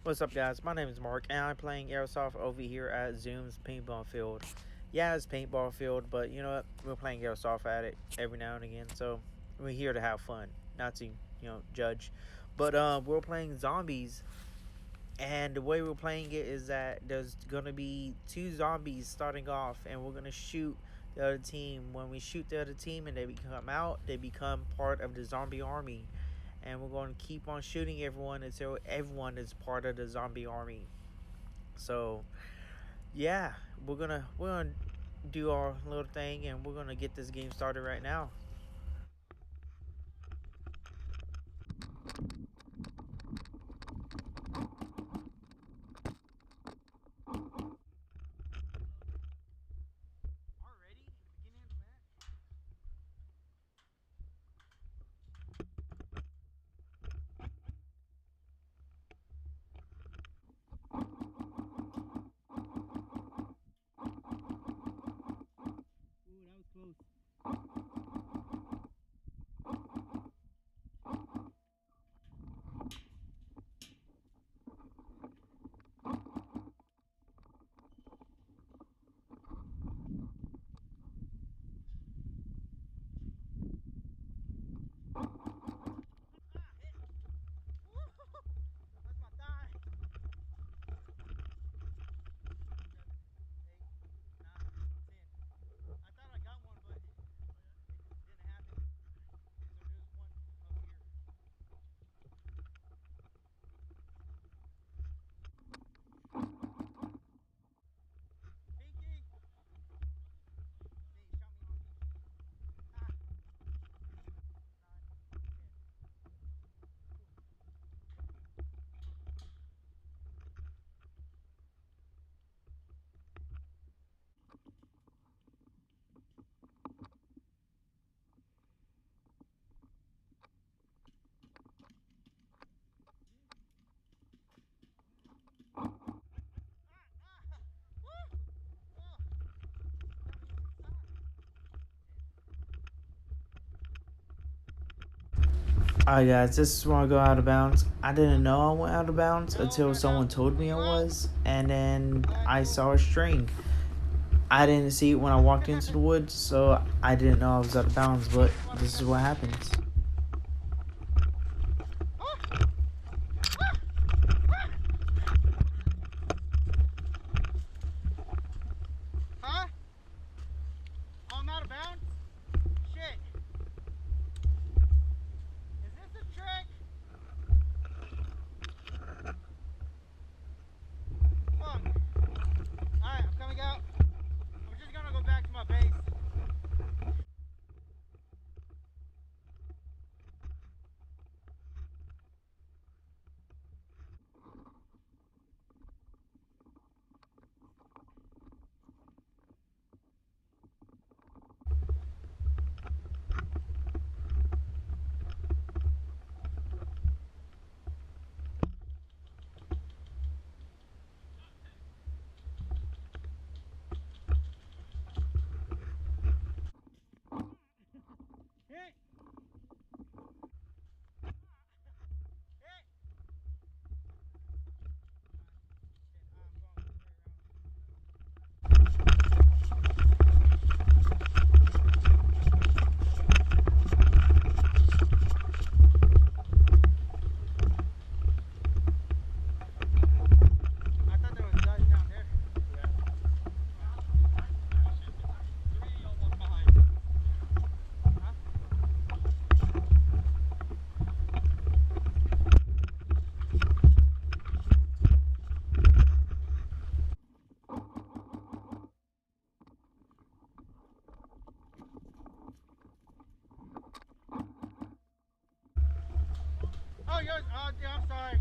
What's up, guys? My name is Mark, and I'm playing airsoft over here at Zoomz paintball field. Yeah, it's paintball field, but you know what? We're playing airsoft at it every now and again, so we're here to have fun, not to judge. But we're playing zombies, and the way we're playing it is that there's gonna be two zombies starting off, and we're gonna shoot the other team. When we shoot the other team and they become out, they become part of the zombie army, and we're going to keep on shooting everyone until everyone is part of the zombie army. So yeah, we're gonna do our little thing, and we're gonna get this game started right now. Alright, guys, this is where I go out of bounds. I didn't know I went out of bounds until someone told me I was, and then I saw a string. I didn't see it when I walked into the woods, so I didn't know I was out of bounds, but this is what happens. Huh? Oh, I'm out of bounds? Shit. Is this a trick? Fuck. Alright, I'm coming out. I'm just gonna go back to my base. Hit! Hit! I thought there was guys down there. Huh? Oh, yours. Oh, dude, I'm sorry.